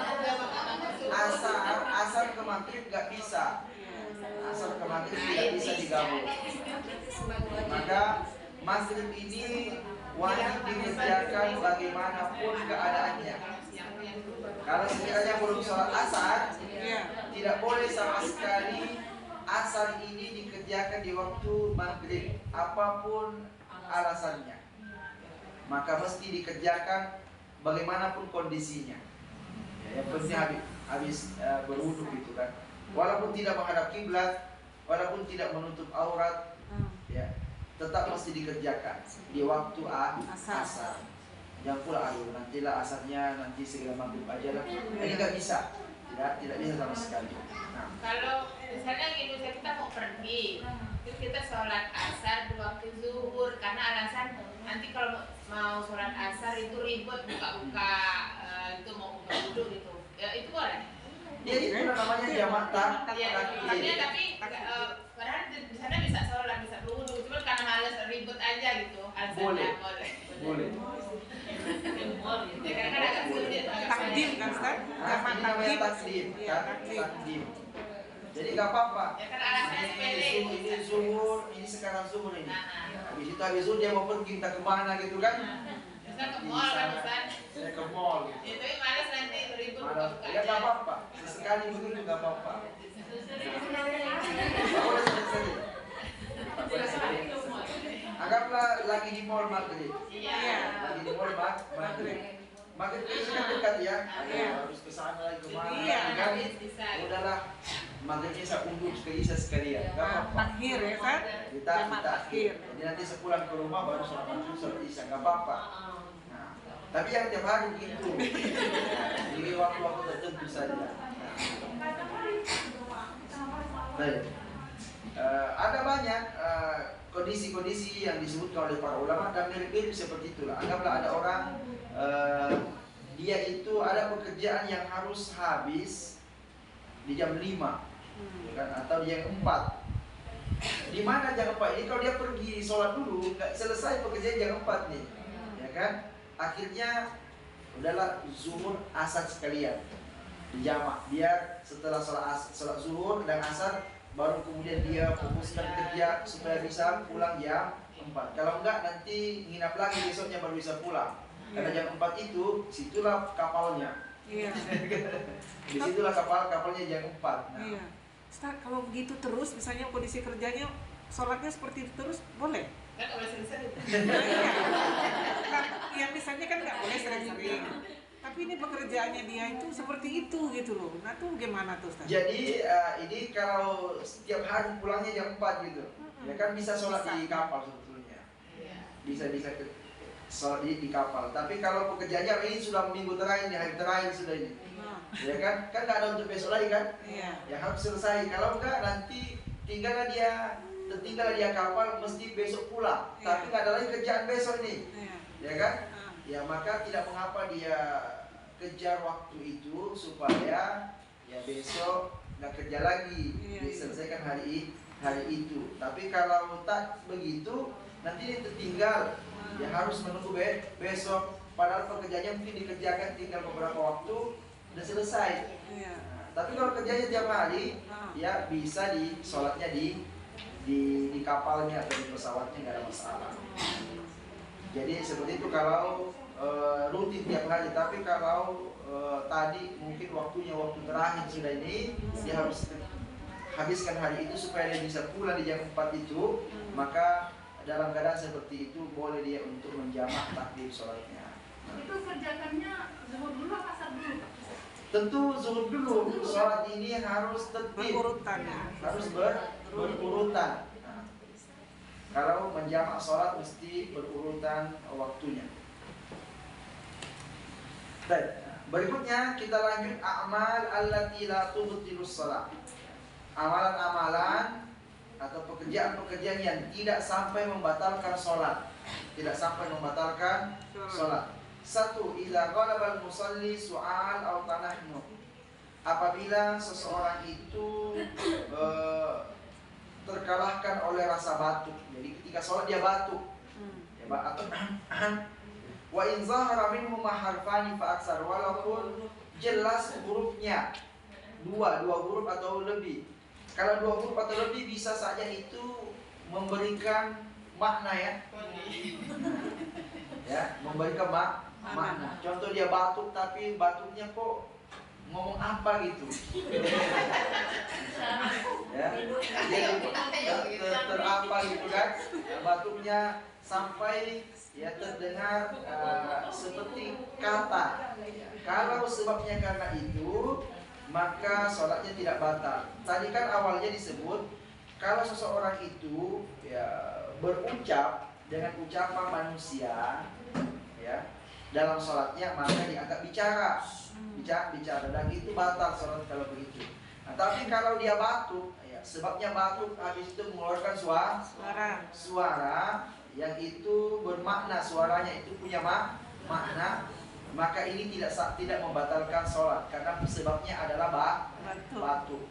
Asar ke maghrib nggak bisa. Asar ke maghrib tidak bisa digabung. Maka maghrib ini wajib dikerjakan bagaimanapun keadaannya. Kalau sekiranya belum sholat asar, tidak boleh sama sekali asar ini dikerjakan di waktu maghrib, apapun alasannya. Maka mesti dikerjakan bagaimanapun kondisinya. Ya, yang penting habis berwudu gitu kan. Walaupun tidak menghadap kiblat, walaupun tidak menutup aurat, ya. tetap mesti dikerjakan di waktu Asar. asar. Jangan pula aduh nantilah asarnya nanti segala maghrib aja lah. Ini nggak bisa, tidak bisa sama sekali. Nah, Kalau misalnya gitu kita mau pergi, terus kita sholat asar di waktu zuhur karena alasan nanti kalau mau sholat asar itu ribet buka-buka itu mau buka wudhu gitu, ya itu boleh. ya itu namanya jamak Ya, takdim. tapi padahal di sana bisa sholat bisa wudhu, cuma karena males ribet aja gitu. Alasannya boleh. Boleh. Ya karena agak sulit. Takdim kan Ustaz? Jamak Ini namanya takdim. takdim, Iya, kan? Takdim. Jadi nggak apa-apa. Ya karena alasannya sepele. Ini zuhur, ini sekarang zuhur ini. Nah, Habis itu habis zuhur dia mau pergi entah kemana gitu kan? Ustaz ke mall kan Ustaz? Saya ke mall. Gitu. Ya tapi males nanti ribet Malah, buka-buka ya nggak apa-apa. Sesekali begitu nggak apa-apa. Nggak boleh sering-sering. Nggak boleh sering. Anggaplah lagi di mall maghrib. Iya. Lagi di mall maghrib. Maghrib itu kan dekat ya. Iya. Harus ke sana lagi kemana? Iya. Kan? Bisa. Udahlah. Maghribnya saya undur ke Isya sekalian. Nggak Nah, apa-apa. takhir ya Ustaz? Kita Jamak takhir. Jadi nanti sepulang ke rumah baru sholat maghrib sholat Isya. Nggak apa-apa. Nah, tapi yang tiap hari begitu. Jadi waktu-waktu tertentu saja. Baik. Ada banyak kondisi-kondisi yang disebutkan oleh para ulama dan mirip-mirip seperti itulah. Anggaplah ada orang dia itu ada pekerjaan yang harus habis di jam 5 kan, atau di jam 4. Di mana jam 4 ini kalau dia pergi sholat dulu nggak selesai pekerjaan jam 4 nih, ya kan? Akhirnya udahlah zuhur asar sekalian dijamak, biar setelah sholat zuhur dan asar baru kemudian dia fokuskan kerja supaya bisa pulang jam 4. Kalau enggak nanti nginap lagi besoknya baru bisa pulang. Karena jam 4 itu situlah kapalnya. Iya. Disitulah kapalnya jam 4. Nah, Iya. Ustaz, kalau begitu terus misalnya kondisi kerjanya sholatnya seperti itu terus boleh? Kan nggak boleh sering-sering. Iya. Kan, ya misalnya kan nggak boleh sering-sering. Tapi ini pekerjaannya dia itu seperti itu gitu loh. Nah tuh gimana tuh Ustaz? jadi ini kalau setiap hari pulangnya jam 4 gitu, ya kan bisa sholat di kapal sebetulnya. Bisa sholat di kapal. Tapi kalau pekerjaannya ini sudah minggu terakhir, hari terakhir sudah ini, ya kan nggak ada untuk besok lagi kan? Iya. Ya harus selesai. Kalau enggak nanti tertinggal dia kapal mesti besok pulang. Iya. Tapi nggak ada lagi kerjaan besok nih, Iya. ya kan? Ya maka tidak mengapa dia kejar waktu itu supaya ya besok nggak kerja lagi, Iya, diselesaikan hari itu. Tapi kalau tak begitu nanti dia tertinggal, dia harus menunggu besok. Padahal pekerjaannya mungkin dikerjakan tinggal beberapa waktu udah selesai. Iya. Nah, tapi kalau kerjanya tiap hari, ya bisa di sholatnya di kapalnya atau di pesawatnya nggak ada masalah. Jadi seperti itu kalau rutin tiap hari. Tapi kalau tadi mungkin waktu terakhir sudah ini, dia harus habiskan hari itu supaya dia bisa pulang di jam 4 itu, maka dalam keadaan seperti itu boleh dia untuk menjamak takdim sholatnya. Itu kerjakannya zuhur dulu apa asar dulu Pak? Tentu zuhur dulu. Sholat ini harus tertib, Berurutan ya. harus berurutan. Nah, kalau menjamak sholat mesti berurutan waktunya. Baik. Berikutnya kita lanjut a'mal allati la tubtilus shalah. Amalan-amalan atau pekerjaan-pekerjaan yang tidak sampai membatalkan sholat. Tidak sampai membatalkan sholat. Satu, idza ghalaba al-musalli su'al aw tanahnu. Apabila seseorang itu terkalahkan oleh rasa batuk. Jadi ketika sholat dia batuk. Ya, batuk. Wa in zahara minhu ma harfani fa aksar, walaupun jelas hurufnya dua huruf atau lebih. Kalau 2 huruf atau lebih bisa saja itu memberikan makna ya. Ya, memberikan makna. Contoh dia batuk tapi batuknya kok ngomong apa gitu. Ya. Jadi terapa gitu kan. Batuknya sampai ya terdengar seperti kata. Kalau sebabnya karena itu, maka sholatnya tidak batal. Tadi kan awalnya disebut kalau seseorang itu ya berucap dengan ucapan manusia, ya, dalam sholatnya, maka dianggap bicara, dan itu batal sholat kalau begitu. Nah, tapi kalau dia batuk, ya, sebabnya batuk habis itu mengeluarkan suara yang itu bermakna, suaranya itu punya makna, maka ini tidak membatalkan sholat karena sebabnya adalah batuk.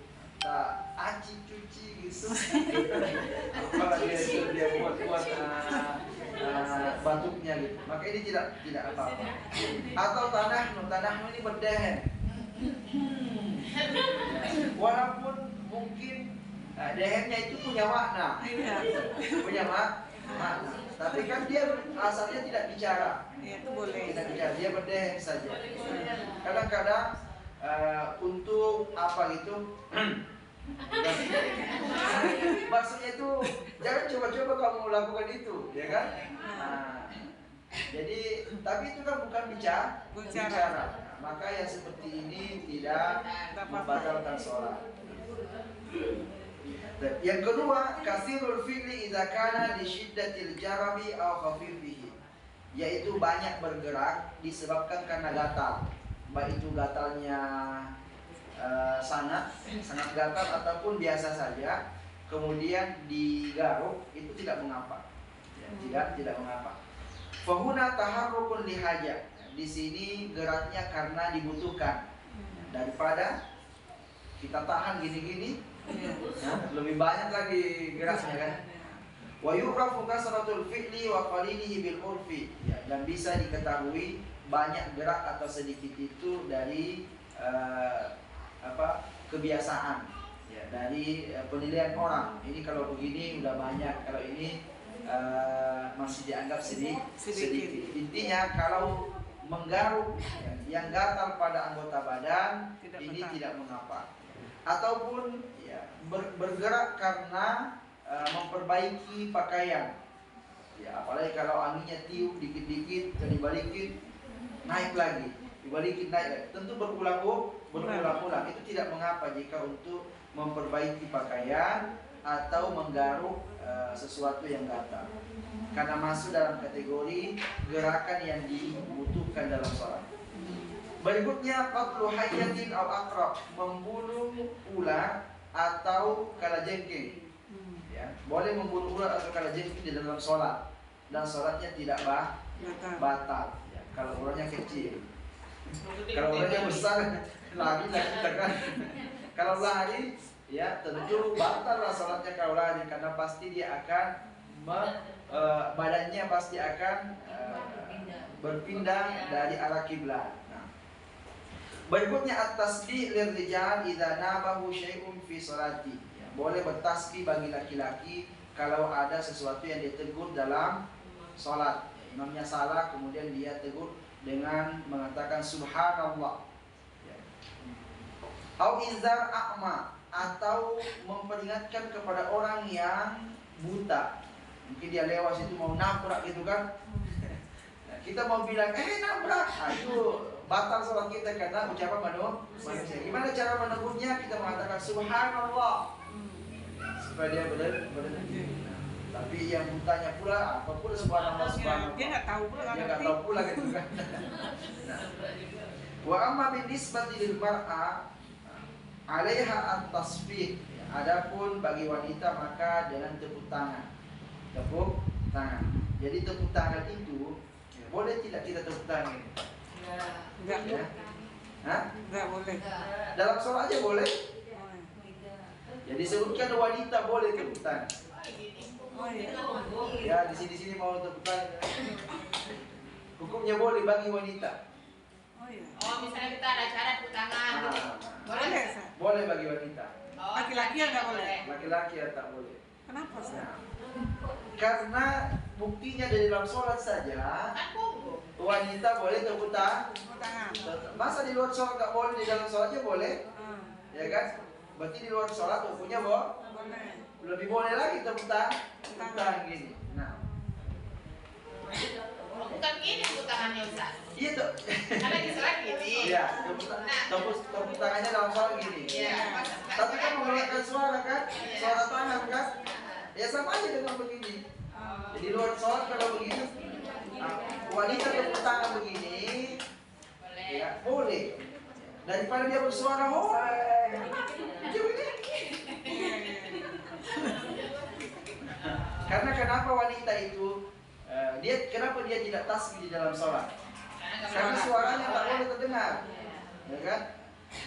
Aci cuci gitu. Apalagi dia buat batuknya gitu. Maka ini tidak apa-apa. Atau tanah ini berdehen. Walaupun mungkin dehennya itu punya makna. Punya makna. Tapi kan dia asalnya tidak bicara. Itu boleh. Tidak bicara, dia berdehen saja. Kadang-kadang untuk apa gitu. Maksudnya itu jangan coba-coba kamu lakukan itu, ya kan? Jadi tapi itu kan bukan bicara. Nah, maka yang seperti ini tidak membatalkan sholat. Yang kedua, kasirul fi'li idza kana li syiddatil jarabi aw khafifihi, yaitu banyak bergerak disebabkan karena gatal, baik itu gatalnya sangat gatal ataupun biasa saja, kemudian digaruk, itu tidak mengapa, ya, tidak mengapa. Fahuna taharrukun lihaja, di sini geraknya karena dibutuhkan, daripada kita tahan gini-gini, nah, lebih banyak lagi geraknya kan. Wa yu'rafu kasratul fi'li wa qalilihi bil urfi, ya, dan bisa diketahui banyak gerak atau sedikit itu dari kebiasaan, ya, dari penilaian orang. Ini kalau begini udah banyak, kalau ini masih dianggap sedikit. Intinya kalau menggaruk, ya, yang gatal pada anggota badan ini tidak mengapa. Ataupun ya, bergerak karena memperbaiki pakaian, ya, apalagi kalau anginnya tiup dikit-dikit, dibalikin naik lagi, dibalikin naik lagi, tentu berulang-ulang. Itu tidak mengapa jika untuk memperbaiki pakaian atau menggaruk sesuatu yang gatal, karena masuk dalam kategori gerakan yang dibutuhkan dalam sholat. Berikutnya, qatlu hayyatin aw aqrab, membunuh ular atau kalajengking. Ya, boleh membunuh ular atau kalajengking di dalam sholat, dan sholatnya tidak batal. Ya, kalau ularnya kecil. Kalau ularnya besar, lari lah kita kan. Kalau lari, ya tentu batal lah sholatnya kalau lari, karena pasti dia akan badannya pasti akan berpindah dari arah kiblat. Berikutnya at-tasbih lirrijal idza nabahu syai'un fi sholati. Ya, boleh bertasbih bagi laki-laki kalau ada sesuatu yang ditegur dalam sholat. Ya, imamnya salah kemudian dia tegur dengan mengatakan subhanallah. Ya. Au izar a'ma, atau memperingatkan kepada orang yang buta. Mungkin dia lewat situ mau nabrak gitu kan. Nah, kita mau bilang nabrak, itu batal sholat kita karena ucapan manusia. Gimana cara menegurnya? Kita mengatakan subhanallah supaya dia berhenti. Tapi yang butanya pula apa pula subhanallah. Dia nggak tahu pula. Gitu kan. Wa amma bin nisbati lil mar'a 'alaiha at-tasbih. Adapun bagi wanita maka dengan tepuk tangan. Jadi tepuk tangan itu ya, boleh tidak kita tepuk tangan ini? Enggak. Ya. Hah? Enggak boleh. Dalam sholat aja boleh. Jadi disebutkan wanita boleh tepuk tangan. Oh iya. Ya di sini mau tepuk tangan. Hukumnya boleh bagi wanita. Oh iya. Oh, misalnya kita ada acara tepuk tangan gitu. Boleh, Sa? Boleh bagi wanita. Oh, Laki-laki ya nggak boleh? Laki-laki ya tak boleh. Kenapa, Sa? Nah, karena buktinya dari dalam sholat saja kan punggung. wanita boleh tepuk tangan. Tepuk tangan. Masa di luar sholat nggak boleh, di dalam sholatnya boleh? Hmm. Ya kan? Berarti di luar sholat hukumnya Boleh. lebih boleh lagi tepuk tangan gini. Nah, Bukan gini tepuk tangannya, Ustaz. iya tuh. Karena di sholat gini. Iya, tepuk tangannya dalam sholat gini. Iya. Tapi kan mengeluarkan suara kan, suara tangan kan, ya sama aja dengan begini. di luar sholat kalau begini, wanita tepuk tangan begini, ya boleh. Daripada dia bersuara, karena kenapa wanita itu kenapa dia tidak tasbih di dalam sholat? Karena suaranya tak boleh terdengar, ya kan?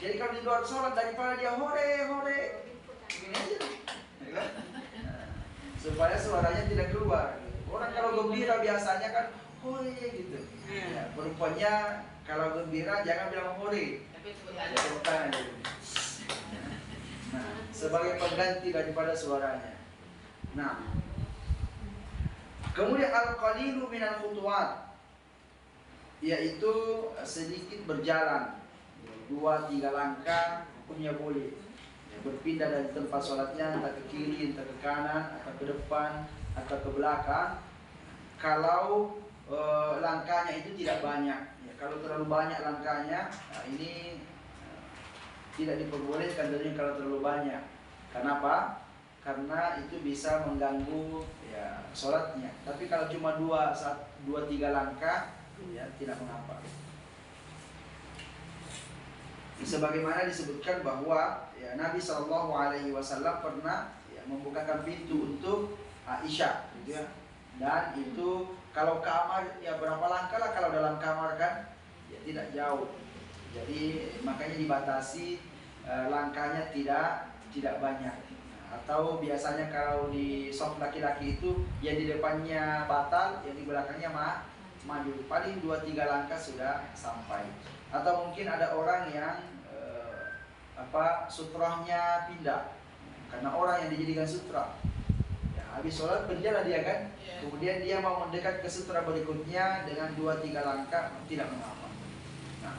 Jadi kalau di luar sholat daripada dia hore, begini aja, ya kan? Supaya suaranya tidak keluar. Orang kalau gembira biasanya kan hore gitu. Ya, rupanya kalau gembira jangan bilang hore. Nah, sebagai pengganti daripada suaranya. Nah, kemudian al-qalilu minal khutuwat, yaitu sedikit berjalan 2-3 langkah hukumnya boleh. Berpindah dari tempat sholatnya entah ke kiri, entah ke kanan, atau ke depan, atau ke belakang. Kalau langkahnya itu tidak banyak, ya, kalau terlalu banyak langkahnya, nah ini tidak diperbolehkan tentunya kalau terlalu banyak. Kenapa? Karena itu bisa mengganggu ya sholatnya. Tapi kalau cuma 2-3 langkah, ya tidak mengapa. Sebagaimana disebutkan bahwa ya, Nabi SAW pernah ya, membukakan pintu untuk Aisyah, gitu ya. Dan itu kalau kamar ya berapa langkah lah kalau dalam kamar kan, ya tidak jauh. Jadi makanya dibatasi langkahnya tidak banyak. Atau biasanya kalau di shop laki-laki itu yang di depannya batal, yang di belakangnya maju. Paling 2-3 langkah sudah sampai. Atau mungkin ada orang yang sutrahnya pindah, karena orang yang dijadikan sutra ya, habis sholat berjalan dia kan, kemudian dia mau mendekat ke sutra berikutnya dengan 2-3 langkah, tidak mengapa. Nah,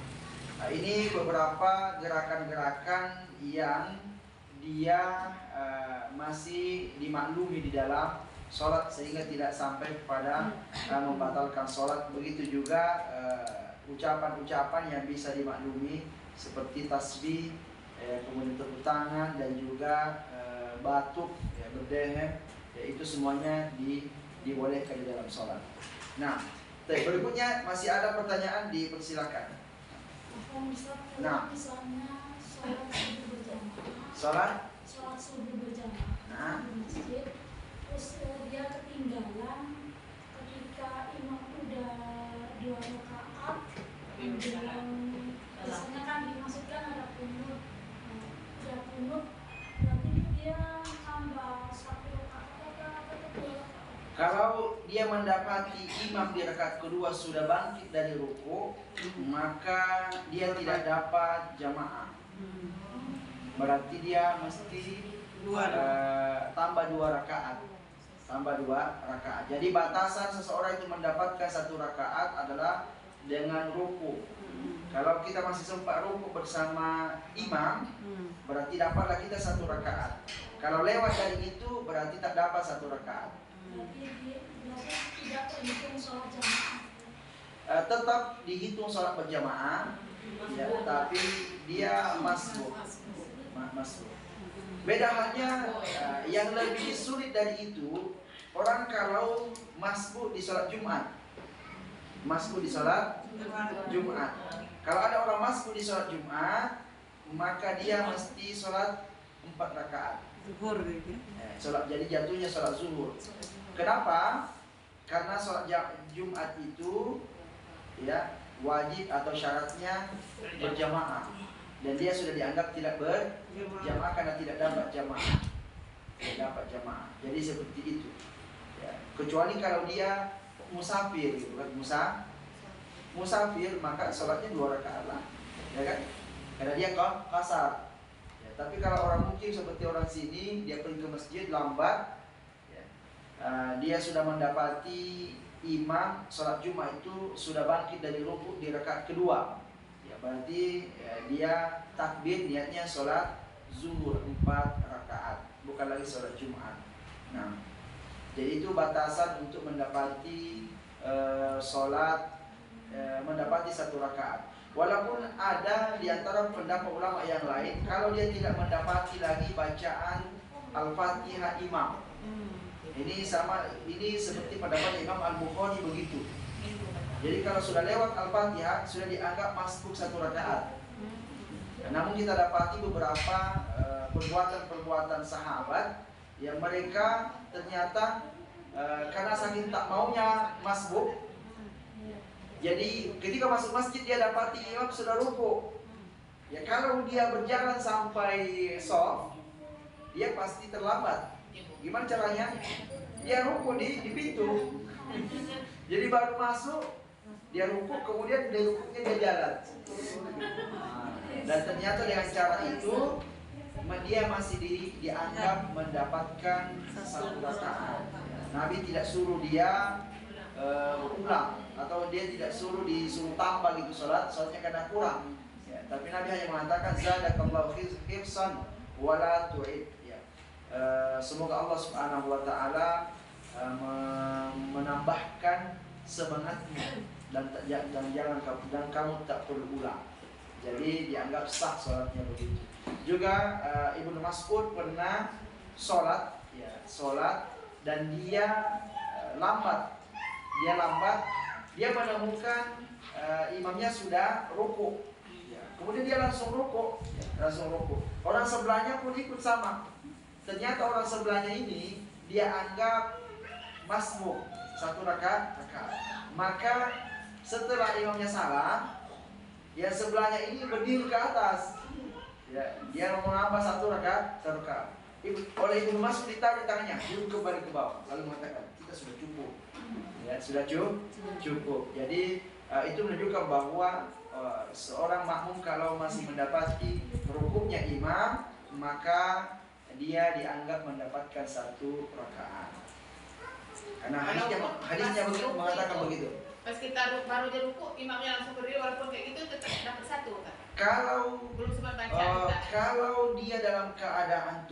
ini beberapa gerakan-gerakan yang dia masih dimaklumi di dalam sholat sehingga tidak sampai pada membatalkan sholat. Begitu juga ucapan-ucapan yang bisa dimaklumi seperti tasbih, kemudian tepuk tangan, dan juga batuk, ya, berdehem, ya, itu semuanya dibolehkan di dalam sholat. Nah, berikutnya masih ada pertanyaan, dipersilakan. Nah, sholat subuh berjamaah di masjid, terus dia ketinggalan ketika imam udah 2 rakaat, menjelang biasanya kan dimaksudkan ada kunut, udah kunut, berarti dia tambah 1 rakaat atau 2 rakaat. Kalau dia mendapati imam di rakaat kedua sudah bangkit dari ruku, maka dia tidak dapat jamaah. Berarti dia mesti tambah 2 rakaat. Jadi batasan seseorang itu mendapatkan 1 rakaat adalah dengan ruku. Kalau kita masih sempat ruku bersama imam, berarti dapatlah kita 1 rakaat. Kalau lewat dari itu berarti tak dapat 1 rakaat. Berarti tidak terhitung sholat jamaah. Tetap dihitung sholat berjamaah, ya, tapi dia masbuk. Beda halnya yang lebih sulit dari itu, orang kalau masbuk di sholat Jumat. Kalau ada orang masbuk di sholat Jumat, maka dia mesti sholat 4 rakaat. Zuhur gitu. Jadi jatuhnya sholat zuhur. Kenapa? Karena sholat Jumat itu ya wajib atau syaratnya berjamaah, dan dia sudah dianggap tidak berjamaah karena tidak dapat jamaah. Jadi seperti itu. Ya. Kecuali kalau dia musafir, gitu kan, musafir maka sholatnya 2 rakaat lah, ya kan? Karena dia kasar. Ya, tapi kalau orang mungkin seperti orang sini, dia pergi ke masjid lambat, ya, dia sudah mendapati imam sholat Jumat itu sudah bangkit dari rukuk di rakaat kedua. Berarti dia takbir niatnya sholat zuhur 4 rakaat, bukan lagi sholat Jumat. Nah, jadi itu batasan untuk mendapati mendapati 1 rakaat. Walaupun ada di antara pendapat ulama yang lain, kalau dia tidak mendapati lagi bacaan Al-Fatihah imam, Ini seperti pendapat Imam Al-Bukhari begitu. Jadi kalau sudah lewat Al-Fatihah sudah dianggap masbuk 1 rakaat. Namun kita dapati beberapa perbuatan-perbuatan sahabat yang mereka ternyata karena saking tak maunya masbuk, jadi ketika masuk masjid dia dapati imam sudah ruku. Ya kalau dia berjalan sampai soft, dia pasti terlambat. Gimana caranya? Dia ruku di pintu. Jadi baru masuk, dia ruku, kemudian dari rukuknya dia jalan. Dan ternyata dengan cara itu dia masih dianggap mendapatkan 1 rakaat. Nabi tidak suruh dia ulang, atau dia tidak disuruh tambah gitu sholatnya karena kurang. Ya, tapi Nabi hanya mengatakan zadakallahu hirsan wala tu'id. Ya. Semoga Allah Subhanahu wa taala menambahkan semangatmu dan kamu tak perlu ulang. Jadi dianggap sah sholatnya begitu. Juga Ibnu Mas'ud pernah sholat dan dia lambat. Dia menemukan imamnya sudah ruku. Kemudian dia langsung ruku. Orang sebelahnya pun ikut sama. Ternyata orang sebelahnya ini dia anggap masbuk 1 rakaat. Maka setelah imamnya salah, yang sebelahnya ini berdiri ke atas. Ya, dia mau menambah 1 rakaat. Oleh Ibnu Mas'ud ditarik tangannya, duduk kembali ke bawah, lalu mengatakan kita sudah cukup. Ya, sudah cukup. Jadi itu menunjukkan bahwa seorang makmum kalau masih mendapati rukuknya imam, maka dia dianggap mendapatkan 1 rakaat. Karena hadisnya begitu mengatakan begitu. Pas kita baru aja ruku, imamnya langsung berdiri walaupun kayak gitu tetap dapat 1 kan? Kalau belum sempat baca. Kalau dia dalam keadaan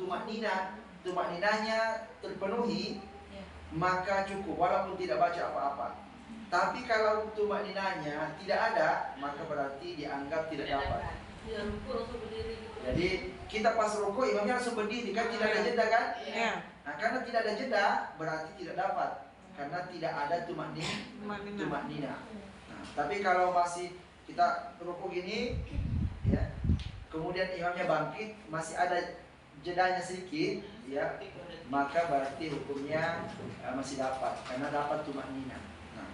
tumakninahnya terpenuhi, maka cukup walaupun tidak baca apa-apa. Tapi kalau tumakninahnya tidak ada, maka berarti dianggap tidak dapat. Jadi kita pas ruku imamnya langsung berdiri kan, tidak ada jeda kan? Nah, karena tidak ada jeda berarti tidak dapat. Karena tidak ada tumakninah. Nah, tapi kalau masih kita ruku gini, ya, kemudian imamnya bangkit, masih ada jedanya sedikit, ya, maka berarti hukumnya masih dapat, karena dapat tumakninah. Nah.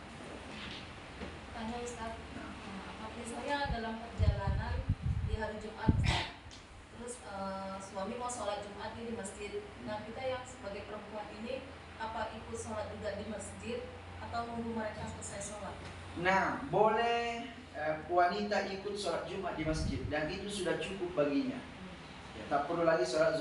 Tanya Ustaz, misalnya dalam perjalanan di hari Jumat, terus suami mau sholat Jumat di masjid. Nah, kita yang sebagai perempuan ini apa ikut sholat juga di masjid atau nunggu mereka selesai sholat? Nah, boleh wanita ikut sholat Jumat di masjid dan itu sudah cukup baginya. Ya, tak perlu lagi sholat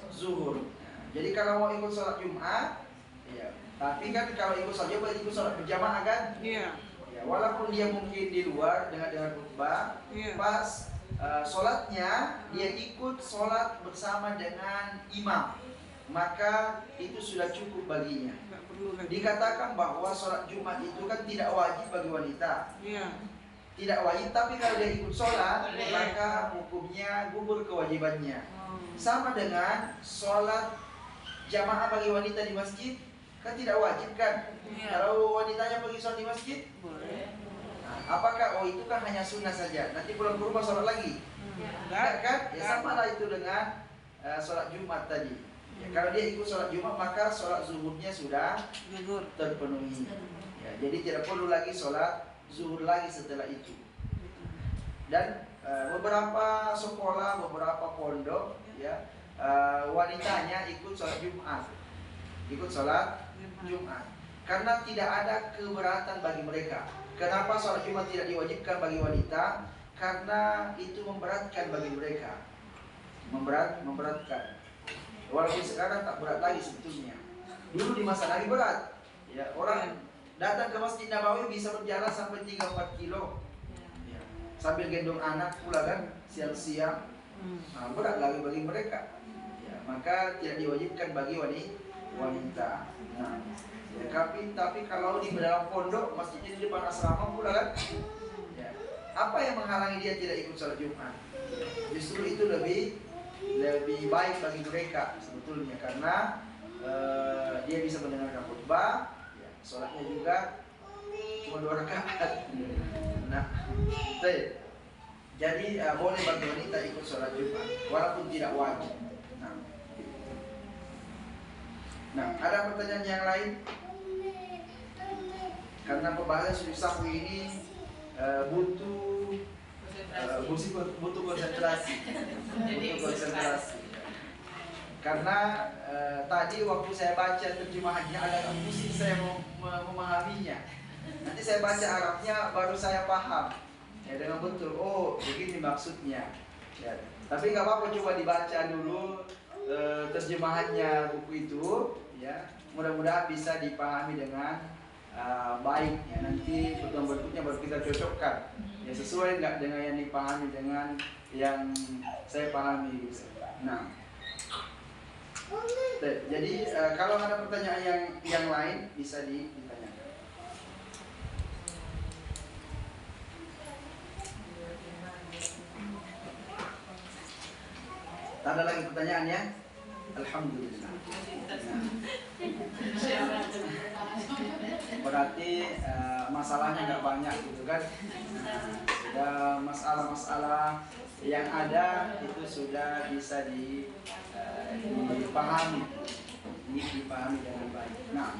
zuhur. Nah, jadi kalau mau ikut sholat Jumat, ya, tapi kan kalau ikut sholat Jumat ikut sholat berjamaah kan? Iya. Ya, walaupun dia mungkin di luar dengan khutbah, pas sholatnya dia ikut sholat bersama dengan imam, maka itu sudah cukup baginya. Dikatakan bahwa sholat Jumat itu kan tidak wajib bagi wanita. Tidak wajib, tapi kalau dia ikut sholat, maka hukumnya gugur kewajibannya. Sama dengan sholat jamaah bagi wanita di masjid, kan tidak wajib kan? Kalau wanitanya pergi sholat di masjid, nah, apakah itu kan hanya sunnah saja? Nanti pulang ke rumah sholat lagi? Enggak kan? Ya sama lah itu dengan sholat Jumat tadi. Ya, kalau dia ikut sholat Jumat, maka sholat zuhurnya sudah terpenuhi. Ya, jadi tidak perlu lagi sholat zuhur lagi setelah itu. Dan beberapa sekolah, beberapa pondok, ya, wanitanya ikut sholat Jumat, karena tidak ada keberatan bagi mereka. Kenapa sholat Jumat tidak diwajibkan bagi wanita? Karena itu memberatkan bagi mereka, memberatkan. Walaupun sekarang tak berat lagi sebetulnya. Dulu di masa Nabi berat. Ya, orang datang ke Masjid Nabawi bisa berjalan sampai 3-4 kilo. Ya, sambil gendong anak pula kan siang-siang. Nah, berat lagi bagi mereka. Ya, maka tidak diwajibkan bagi wanita. Nah, ya, tapi kalau di dalam pondok, masjidnya di depan asrama pula kan. Ya, apa yang menghalangi dia tidak ikut sholat Jumat? Justru itu lebih baik bagi mereka sebetulnya, karena dia bisa mendengarkan khutbah, ya, sholatnya juga cuma 2 rakaat. Nah, jadi boleh bagi wanita ikut sholat Jumat walaupun tidak wajib. Nah, ada pertanyaan yang lain? Karena pembahasan sujud sahwi ini butuh konsentrasi. Butuh konsentrasi. Karena tadi waktu saya baca terjemahannya agak pusing saya memahaminya. Nanti saya baca Arabnya baru saya paham. Ya, dengan betul. Oh, begini maksudnya. Ya. Tapi nggak apa-apa, coba dibaca dulu terjemahannya buku itu. Ya, mudah-mudahan bisa dipahami dengan baik. Ya, nanti pertemuan berikutnya baru kita cocokkan. Ya, sesuai nggak dengan yang dipahami dengan yang saya pahami. Nah. Jadi kalau ada pertanyaan yang lain bisa ditanyakan. Tak ada lagi pertanyaan ya? Alhamdulillah. Berarti masalahnya nggak banyak gitu kan? Sudah masalah-masalah yang ada itu sudah bisa dipahami dengan baik. Nah,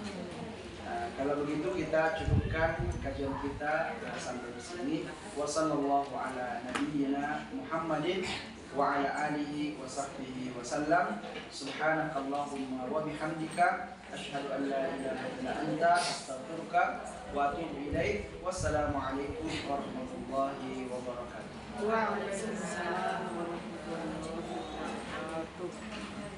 kalau begitu kita cukupkan kajian kita sampai di sini. Wassallallahu ala nabiyyina Muhammadin wa ala alihi wa sahbihi wa sallam. Subhanakallahumma wa bihamdika asyhadu an la ilaha illa anta astaghfiruka wa atubu ilaik. Wassalamu alaikum warahmatullahi wabarakatuh. Waalaikumsalam warahmatullahi wabarakatuh.